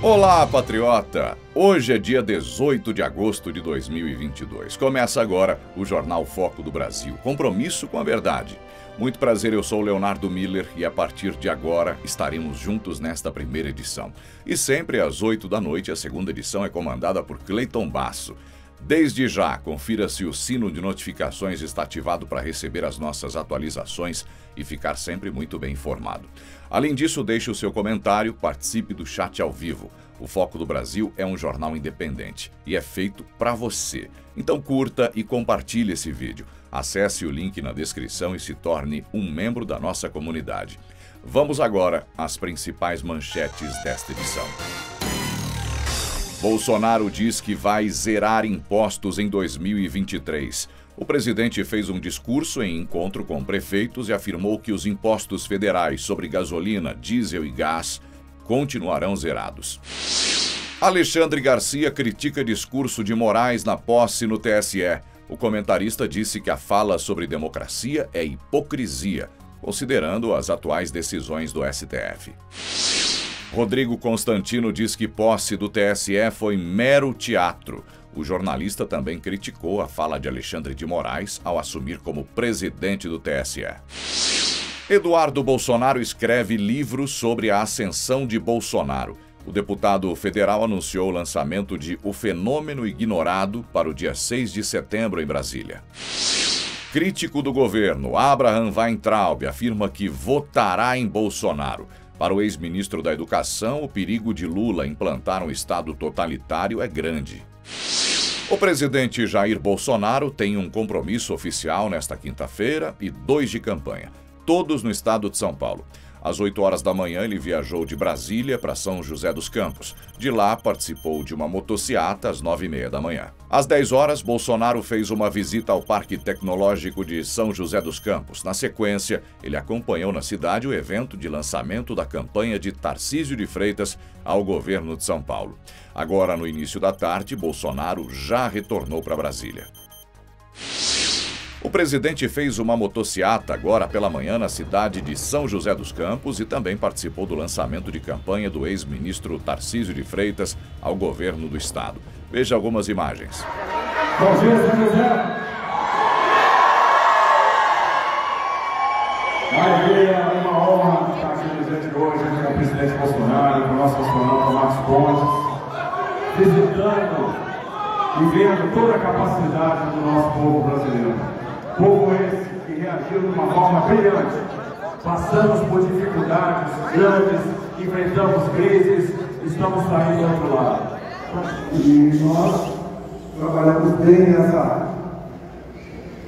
Olá, patriota! Hoje é dia 18 de agosto de 2022. Começa agora o Jornal Foco do Brasil. Compromisso com a verdade. Muito prazer, eu sou o Leonardo Miller e a partir de agora estaremos juntos nesta primeira edição. E sempre às 8 da noite, a segunda edição é comandada por Cleiton Basso. Desde já, confira se o sino de notificações está ativado para receber as nossas atualizações e ficar sempre muito bem informado. Além disso, deixe o seu comentário, participe do chat ao vivo. O Foco do Brasil é um jornal independente e é feito para você. Então curta e compartilhe esse vídeo. Acesse o link na descrição e se torne um membro da nossa comunidade. Vamos agora às principais manchetes desta edição. Bolsonaro diz que vai zerar impostos em 2023. O presidente fez um discurso em encontro com prefeitos e afirmou que os impostos federais sobre gasolina, diesel e gás continuarão zerados. Alexandre Garcia critica discurso de Moraes na posse no TSE. O comentarista disse que a fala sobre democracia é hipocrisia, considerando as atuais decisões do STF. Rodrigo Constantino diz que posse do TSE foi mero teatro. O jornalista também criticou a fala de Alexandre de Moraes ao assumir como presidente do TSE. Eduardo Bolsonaro escreve livro sobre a ascensão de Bolsonaro. O deputado federal anunciou o lançamento de O Fenômeno Ignorado para o dia 6 de setembro em Brasília. Crítico do governo, Abraham Weintraub afirma que votará em Bolsonaro. Para o ex-ministro da Educação, o perigo de Lula implantar um Estado totalitário é grande. O presidente Jair Bolsonaro tem um compromisso oficial nesta quinta-feira e 2 de campanha, todos no estado de São Paulo. Às 8 horas da manhã, ele viajou de Brasília para São José dos Campos. De lá, participou de uma motociata às 9h30 da manhã. Às 10 horas, Bolsonaro fez uma visita ao Parque Tecnológico de São José dos Campos. Na sequência, ele acompanhou na cidade o evento de lançamento da campanha de Tarcísio de Freitas ao governo de São Paulo. Agora, no início da tarde, Bolsonaro já retornou para Brasília. O presidente fez uma motociata agora pela manhã na cidade de São José dos Campos e também participou do lançamento de campanha do ex-ministro Tarcísio de Freitas ao governo do estado. Veja algumas imagens. Bom dia, São José. É uma honra estar aqui presente hoje com o presidente Bolsonaro, com o nosso astronauta Marcos Pontes, visitando e vendo toda a capacidade do nosso povo brasileiro. Povo esse que reagiu de uma forma brilhante. Passamos por dificuldades grandes, enfrentamos crises, estamos saindo do outro lado. E nós trabalhamos bem nessa área.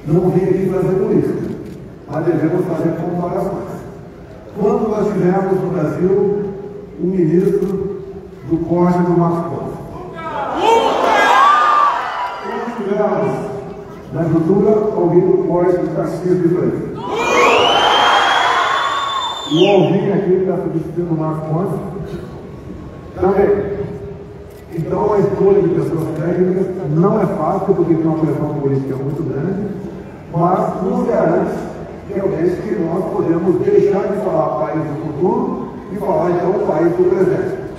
Não vim aqui fazer política, mas devemos fazer comparações. Quando nós tivemos no Brasil o ministro do Código do Marcos Pontes? Quando tivemos na cultura, alguém do Código do Tarcísio de Freitas. E alguém aqui que está substituindo o Marcos Pontes também. Então a escolha de pessoas técnicas não é fácil, porque tem uma pressão política muito grande, mas nos garante realmente que nós podemos deixar de falar país do futuro e falar então país do presente.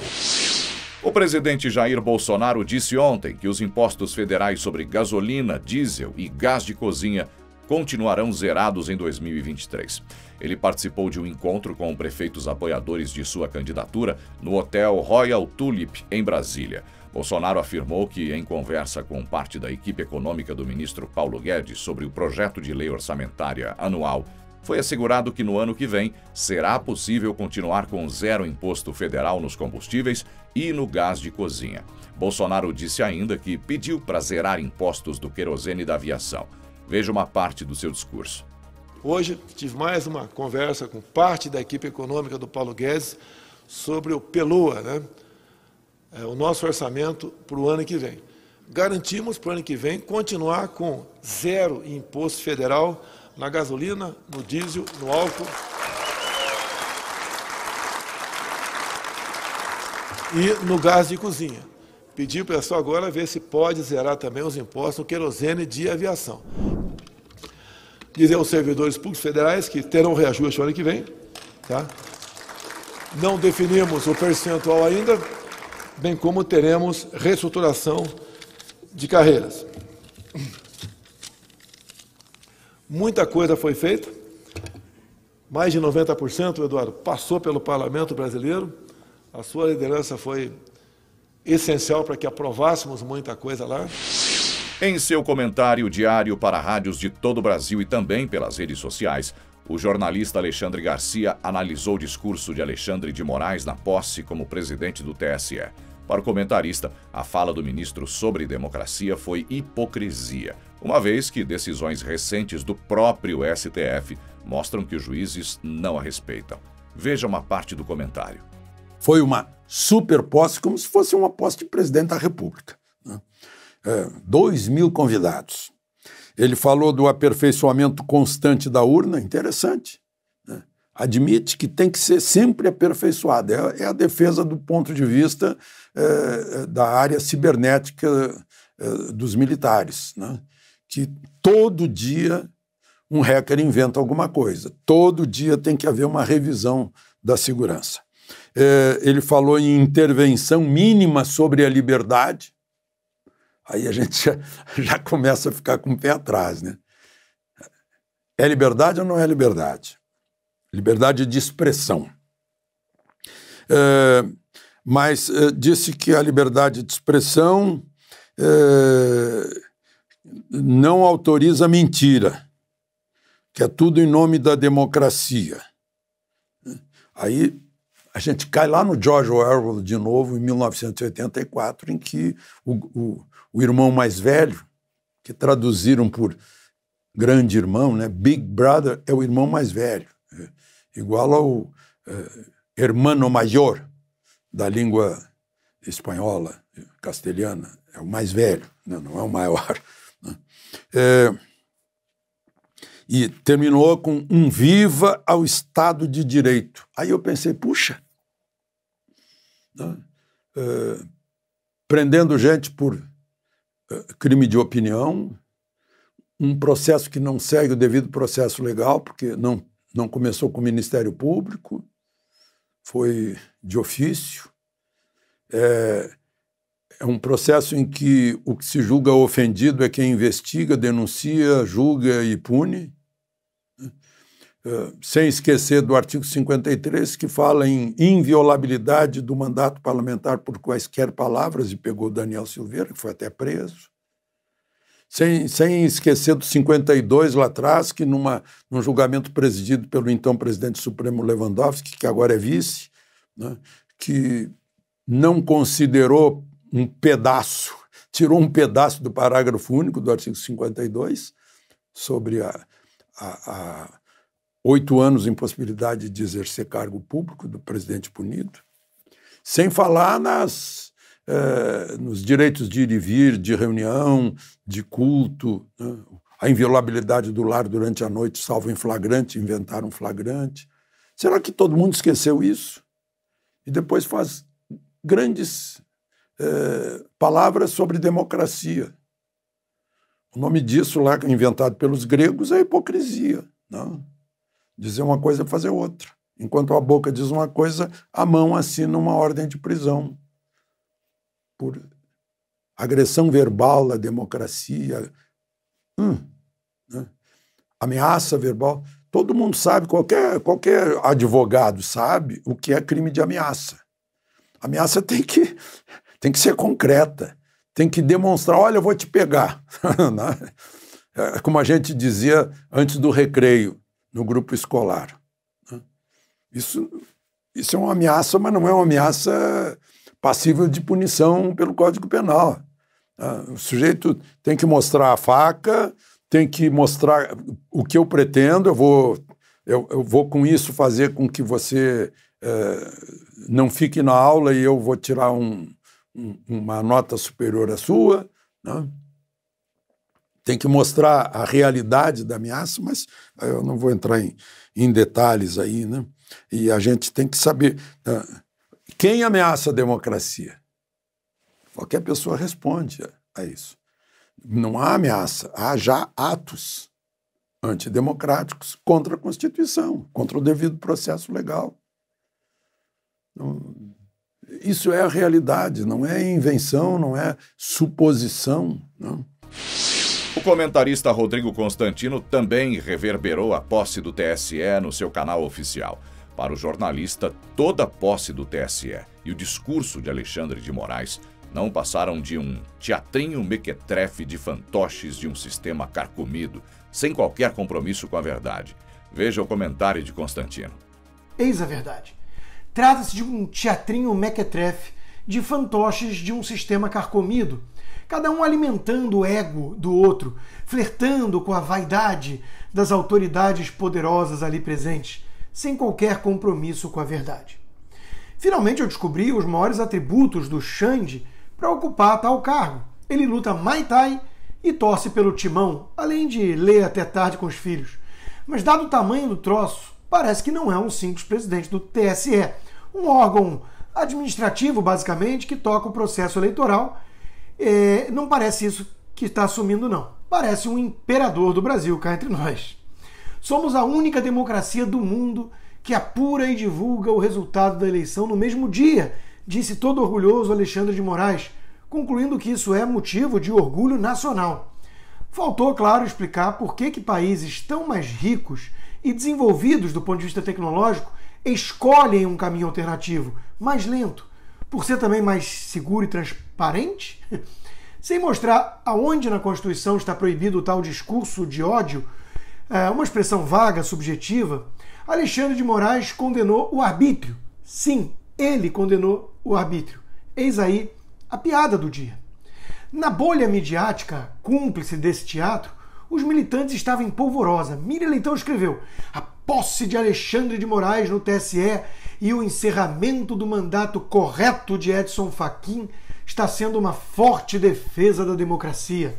O presidente Jair Bolsonaro disse ontem que os impostos federais sobre gasolina, diesel e gás de cozinha continuarão zerados em 2023. Ele participou de um encontro com prefeitos apoiadores de sua candidatura no Hotel Royal Tulip, em Brasília. Bolsonaro afirmou que, em conversa com parte da equipe econômica do ministro Paulo Guedes sobre o projeto de lei orçamentária anual, foi assegurado que no ano que vem será possível continuar com zero imposto federal nos combustíveis e no gás de cozinha. Bolsonaro disse ainda que pediu para zerar impostos do querosene e da aviação. Veja uma parte do seu discurso. Hoje tive mais uma conversa com parte da equipe econômica do Paulo Guedes sobre o PELOA, o nosso orçamento para o ano que vem. Garantimos para o ano que vem continuar com zero imposto federal na gasolina, no diesel, no álcool e no gás de cozinha. Pedi para o pessoal agora ver se pode zerar também os impostos no querosene de aviação. Dizer aos servidores públicos federais que terão reajuste no ano que vem, tá? Não definimos o percentual ainda, bem como teremos reestruturação de carreiras. Muita coisa foi feita, mais de 90%, Eduardo, passou pelo Parlamento brasileiro, a sua liderança foi essencial para que aprovássemos muita coisa lá. Em seu comentário diário para rádios de todo o Brasil e também pelas redes sociais, o jornalista Alexandre Garcia analisou o discurso de Alexandre de Moraes na posse como presidente do TSE. Para o comentarista, a fala do ministro sobre democracia foi hipocrisia, uma vez que decisões recentes do próprio STF mostram que os juízes não a respeitam. Veja uma parte do comentário. Foi uma super posse, como se fosse uma posse de presidente da República. 2.000 convidados. Ele falou do aperfeiçoamento constante da urna, interessante. Admite que tem que ser sempre aperfeiçoado. É a defesa do ponto de vista da área cibernética dos militares, né? Que todo dia um hacker inventa alguma coisa. Todo dia tem que haver uma revisão da segurança. Ele falou em intervenção mínima sobre a liberdade. Aí a gente já começa a ficar com o pé atrás, né? É liberdade ou não é liberdade? Liberdade de expressão. Mas disse que a liberdade de expressão não autoriza mentira, que é tudo em nome da democracia. Aí a gente cai lá no George Orwell de novo, em 1984, em que o irmão mais velho, que traduziram por grande irmão, né? Big Brother é o irmão mais velho, igual ao hermano maior da língua espanhola, castelhana, é o mais velho, né? Não é o maior. Né? E terminou com um viva ao Estado de Direito. Aí eu pensei, puxa, né? Prendendo gente por crime de opinião, um processo que não segue o devido processo legal, porque não começou com o Ministério Público, foi de ofício. É um processo em que o que se julga ofendido é quem investiga, denuncia, julga e pune. Sem esquecer do artigo 53, que fala em inviolabilidade do mandato parlamentar por quaisquer palavras, e pegou o Daniel Silveira, que foi até preso. Sem esquecer do 52 lá atrás, que num julgamento presidido pelo então presidente Supremo Lewandowski, que agora é vice, né, que não considerou um pedaço, tirou um pedaço do parágrafo único do artigo 52, sobre a 8 anos de impossibilidade de exercer cargo público do presidente punido, sem falar nos direitos de ir e vir, de reunião, de culto, né? A inviolabilidade do lar durante a noite, salvo em flagrante, inventaram um flagrante. Será que todo mundo esqueceu isso? E depois faz grandes palavras sobre democracia. O nome disso lá, inventado pelos gregos, é hipocrisia, não? Dizer uma coisa é fazer outra. Enquanto a boca diz uma coisa, a mão assina uma ordem de prisão por agressão verbal à democracia, né? Ameaça verbal. Todo mundo sabe, qualquer advogado sabe o que é crime de ameaça. A ameaça tem que ser concreta, tem que demonstrar, olha, eu vou te pegar. Como a gente dizia antes do recreio, no grupo escolar. Isso é uma ameaça, mas não é uma ameaça passível de punição pelo Código Penal. O sujeito tem que mostrar a faca, tem que mostrar o que eu pretendo, eu vou com isso fazer com que você não fique na aula e eu vou tirar uma nota superior à sua, né? Tem que mostrar a realidade da ameaça, mas eu não vou entrar em detalhes aí, né? E a gente tem que saber quem ameaça a democracia. Qualquer pessoa responde a isso. Não há ameaça, há já atos antidemocráticos contra a Constituição, contra o devido processo legal. isso é a realidade, não é invenção, não é suposição. Não. O comentarista Rodrigo Constantino também reverberou a posse do TSE no seu canal oficial. Para o jornalista, toda a posse do TSE e o discurso de Alexandre de Moraes não passaram de um teatrinho mequetrefe de fantoches de um sistema carcomido, sem qualquer compromisso com a verdade. Veja o comentário de Constantino. Eis a verdade. Trata-se de um teatrinho mequetrefe de fantoches de um sistema carcomido, cada um alimentando o ego do outro, flertando com a vaidade das autoridades poderosas ali presentes, sem qualquer compromisso com a verdade. Finalmente eu descobri os maiores atributos do Xande para ocupar tal cargo. Ele luta Muay Thai e torce pelo Timão, além de ler até tarde com os filhos. Mas dado o tamanho do troço, parece que não é um simples presidente do TSE, um órgão administrativo, basicamente, que toca o processo eleitoral. Não parece isso que está assumindo, não. Parece um imperador do Brasil, cá entre nós. Somos a única democracia do mundo que apura e divulga o resultado da eleição no mesmo dia, disse todo orgulhoso Alexandre de Moraes, concluindo que isso é motivo de orgulho nacional. Faltou, claro, explicar por que países tão mais ricos e desenvolvidos do ponto de vista tecnológico escolhem um caminho alternativo, mais lento, por ser também mais seguro e transparente? Sem mostrar aonde na Constituição está proibido o tal discurso de ódio, uma expressão vaga, subjetiva, Alexandre de Moraes condenou o arbítrio. Sim, ele condenou o arbítrio. Eis aí a piada do dia. Na bolha midiática cúmplice desse teatro, os militantes estavam em polvorosa. Miriam Leitão escreveu: a posse de Alexandre de Moraes no TSE e o encerramento do mandato correto de Edson Fachin está sendo uma forte defesa da democracia.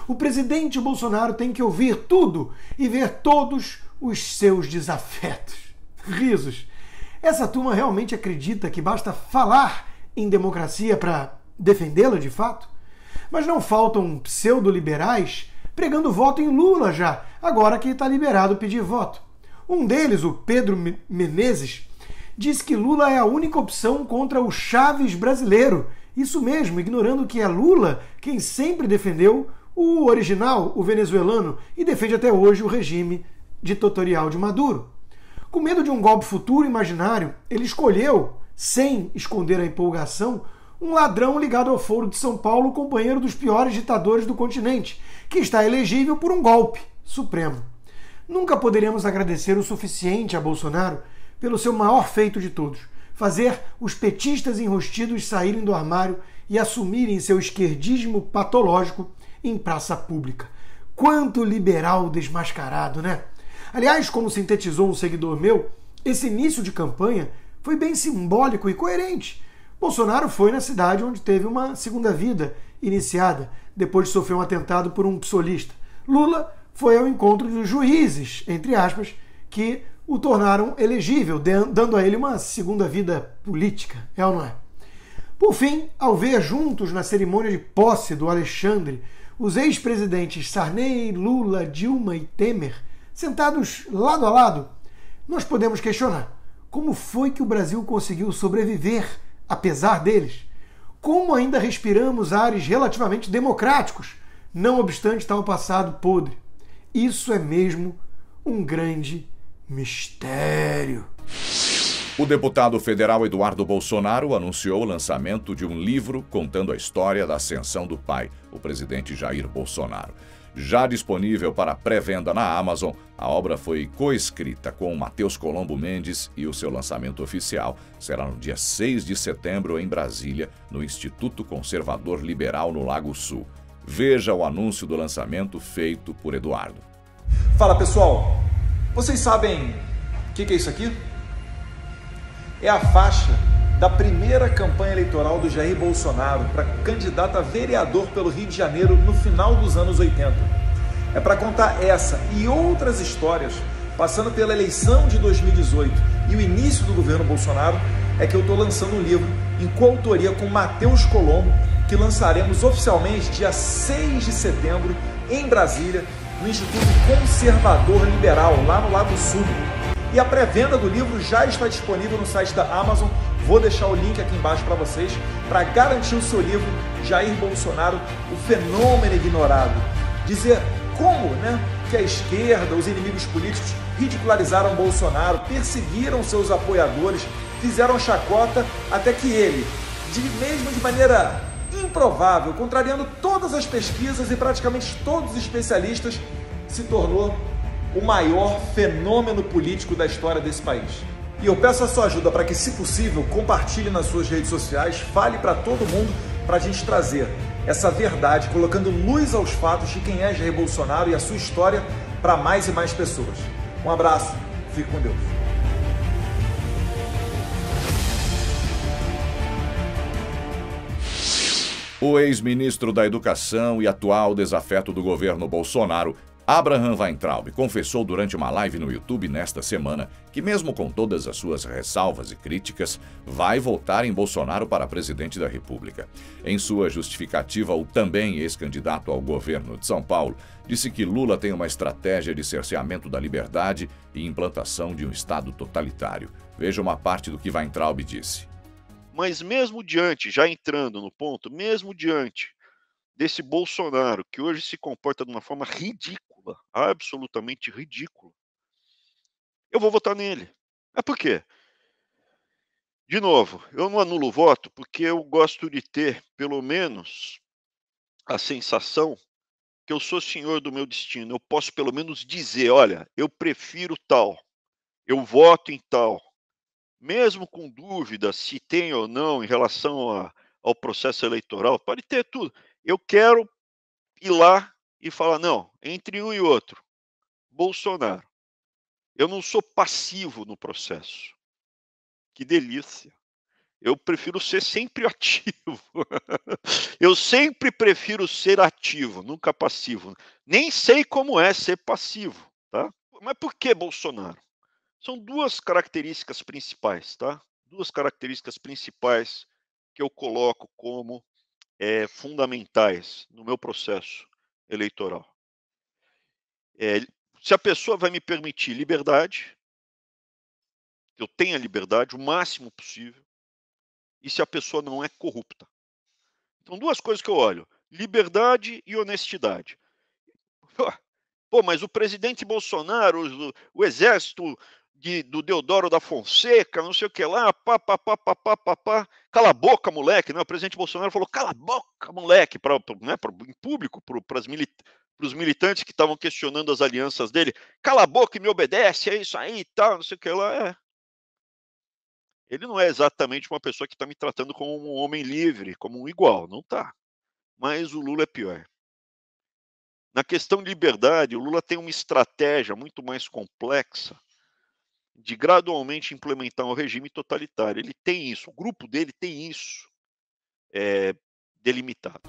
O presidente Bolsonaro tem que ouvir tudo e ver todos os seus desafetos. Risos. Essa turma realmente acredita que basta falar em democracia para defendê-la de fato? Mas não faltam pseudo-liberais pregando voto em Lula já, agora que está liberado pedir voto. Um deles, o Pedro Menezes, diz que Lula é a única opção contra o Chaves brasileiro. Isso mesmo, ignorando que é Lula quem sempre defendeu o original, o venezuelano, e defende até hoje o regime ditatorial de Maduro. Com medo de um golpe futuro imaginário, ele escolheu, sem esconder a empolgação, um ladrão ligado ao Foro de São Paulo, companheiro dos piores ditadores do continente, que está elegível por um golpe supremo. Nunca poderemos agradecer o suficiente a Bolsonaro pelo seu maior feito de todos, fazer os petistas enrustidos saírem do armário e assumirem seu esquerdismo patológico em praça pública. Quanto liberal desmascarado, né? Aliás, como sintetizou um seguidor meu, esse início de campanha foi bem simbólico e coerente. Bolsonaro foi na cidade onde teve uma segunda vida iniciada, depois de sofrer um atentado por um psolista. Lula foi ao encontro dos juízes, entre aspas, que o tornaram elegível, dando a ele uma segunda vida política, é ou não é? Por fim, ao ver juntos na cerimônia de posse do Alexandre os ex-presidentes Sarney, Lula, Dilma e Temer, sentados lado a lado, nós podemos questionar como foi que o Brasil conseguiu sobreviver apesar deles? Como ainda respiramos ares relativamente democráticos, não obstante tal passado podre? Isso é mesmo um grande mistério. O deputado federal Eduardo Bolsonaro anunciou o lançamento de um livro contando a história da ascensão do pai, o presidente Jair Bolsonaro. Já disponível para pré-venda na Amazon, a obra foi coescrita com Matheus Colombo Mendes e o seu lançamento oficial será no dia 6 de setembro em Brasília, no Instituto Conservador Liberal no Lago Sul. Veja o anúncio do lançamento feito por Eduardo. Fala pessoal, vocês sabem o que é isso aqui? É a faixa da primeira campanha eleitoral do Jair Bolsonaro para candidato a vereador pelo Rio de Janeiro no final dos anos 80. É para contar essa e outras histórias, passando pela eleição de 2018 e o início do governo Bolsonaro, é que eu estou lançando um livro em coautoria com Matheus Colombo, que lançaremos oficialmente dia 6 de setembro em Brasília, no Instituto Conservador Liberal, lá no Lago Sul. E a pré-venda do livro já está disponível no site da Amazon. Vou deixar o link aqui embaixo para vocês, para garantir o seu livro, Jair Bolsonaro, o fenômeno ignorado. Dizer como, que a esquerda, os inimigos políticos, ridicularizaram Bolsonaro, perseguiram seus apoiadores, fizeram chacota, até que ele, mesmo de maneira improvável, contrariando todas as pesquisas e praticamente todos os especialistas, se tornou o maior fenômeno político da história desse país. E eu peço a sua ajuda para que, se possível, compartilhe nas suas redes sociais, fale para todo mundo, para a gente trazer essa verdade, colocando luz aos fatos de quem é Jair Bolsonaro e a sua história para mais e mais pessoas. Um abraço, fique com Deus. O ex-ministro da Educação e atual desafeto do governo Bolsonaro, Abraham Weintraub, confessou durante uma live no YouTube nesta semana que, mesmo com todas as suas ressalvas e críticas, vai votar em Bolsonaro para presidente da República. Em sua justificativa, o também ex-candidato ao governo de São Paulo disse que Lula tem uma estratégia de cerceamento da liberdade e implantação de um Estado totalitário. Veja uma parte do que Weintraub disse. Mas mesmo diante, já entrando no ponto, mesmo diante desse Bolsonaro, que hoje se comporta de uma forma ridícula, absolutamente ridícula, eu vou votar nele. Por quê? De novo, eu não anulo o voto porque eu gosto de ter, pelo menos, a sensação que eu sou senhor do meu destino. Eu posso, pelo menos, dizer, olha, eu prefiro tal, eu voto em tal. Mesmo com dúvida se tem ou não em relação ao processo eleitoral, pode ter tudo. Eu quero ir lá e falar, não, entre um e outro, Bolsonaro. Eu não sou passivo no processo. Que delícia. Eu prefiro ser sempre ativo. Eu sempre prefiro ser ativo, nunca passivo. Nem sei como é ser passivo, tá? Mas por que Bolsonaro? São duas características principais, tá? Duas características principais que eu coloco como fundamentais no meu processo eleitoral. Se a pessoa vai me permitir liberdade, eu tenha liberdade o máximo possível, e se a pessoa não é corrupta. Então, duas coisas que eu olho: liberdade e honestidade. Pô, mas o presidente Bolsonaro, o exército do Deodoro da Fonseca, não sei o que lá, cala a boca, moleque, né? O presidente Bolsonaro falou, cala a boca, moleque, em público, para os militantes que estavam questionando as alianças dele, cala a boca e me obedece, é isso aí e tal, não sei o que lá. Ele não é exatamente uma pessoa que está me tratando como um homem livre, como um igual, não está. Mas o Lula é pior. Na questão de liberdade, o Lula tem uma estratégia muito mais complexa de gradualmente implementar um regime totalitário. Ele tem isso, o grupo dele tem isso delimitado.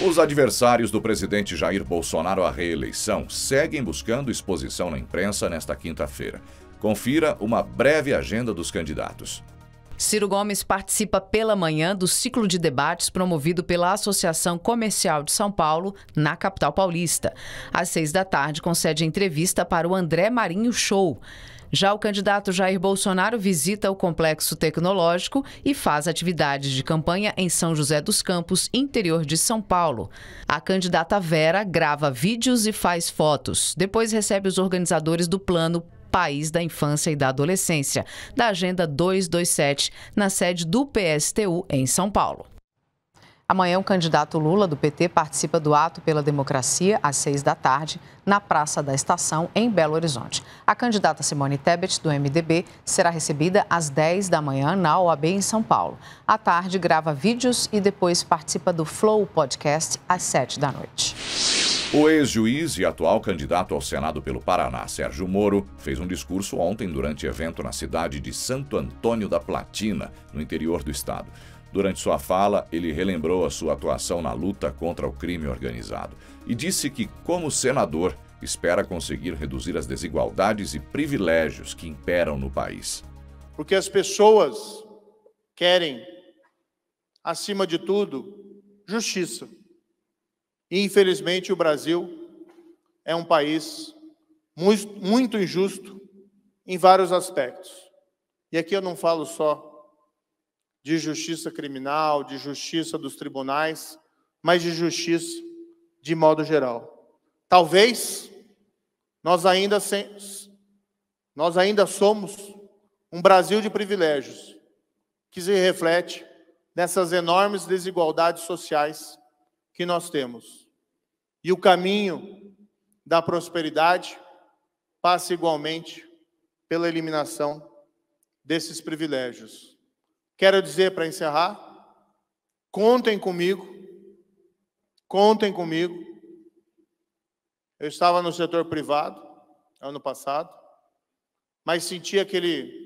Os adversários do presidente Jair Bolsonaro à reeleição seguem buscando exposição na imprensa nesta quinta-feira. Confira uma breve agenda dos candidatos. Ciro Gomes participa pela manhã do ciclo de debates promovido pela Associação Comercial de São Paulo, na capital paulista. Às 18h, concede entrevista para o André Marinho Show. Já o candidato Jair Bolsonaro visita o Complexo Tecnológico e faz atividades de campanha em São José dos Campos, interior de São Paulo. A candidata Vera grava vídeos e faz fotos. Depois recebe os organizadores do Plano País da Infância e da Adolescência, da Agenda 227, na sede do PSTU em São Paulo. Amanhã, o candidato Lula, do PT, participa do Ato pela Democracia, às 18h, na Praça da Estação, em Belo Horizonte. A candidata Simone Tebet, do MDB, será recebida às 10 da manhã na OAB, em São Paulo. À tarde, grava vídeos e depois participa do Flow Podcast, às 7 da noite. O ex-juiz e atual candidato ao Senado pelo Paraná, Sérgio Moro, fez um discurso ontem durante evento na cidade de Santo Antônio da Platina, no interior do estado. Durante sua fala, ele relembrou a sua atuação na luta contra o crime organizado e disse que, como senador, espera conseguir reduzir as desigualdades e privilégios que imperam no país. Porque as pessoas querem, acima de tudo, justiça. E, infelizmente, o Brasil é um país muito injusto em vários aspectos. E aqui eu não falo só de justiça criminal, de justiça dos tribunais, mas de justiça de modo geral. Talvez nós ainda somos um Brasil de privilégios, que se reflete nessas enormes desigualdades sociais que nós temos. E o caminho da prosperidade passa igualmente pela eliminação desses privilégios. Quero dizer, para encerrar, contem comigo, contem comigo. Eu estava no setor privado, ano passado, mas senti aquele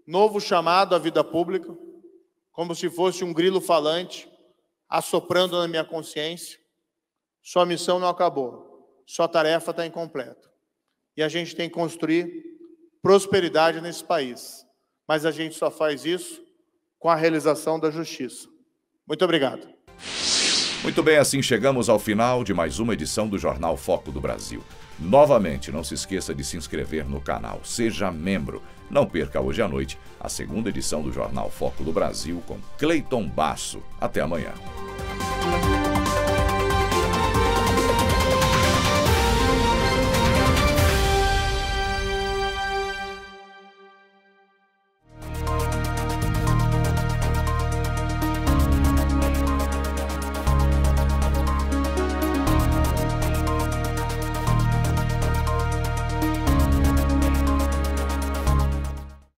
novo chamado à vida pública, como se fosse um grilo falante, assoprando na minha consciência. Sua missão não acabou, sua tarefa está incompleta. E a gente tem que construir prosperidade nesse país. Mas a gente só faz isso com a realização da justiça. Muito obrigado. Muito bem, assim chegamos ao final de mais uma edição do Jornal Foco do Brasil. Novamente, não se esqueça de se inscrever no canal, seja membro. Não perca hoje à noite a segunda edição do Jornal Foco do Brasil com Cleiton Basso. Até amanhã.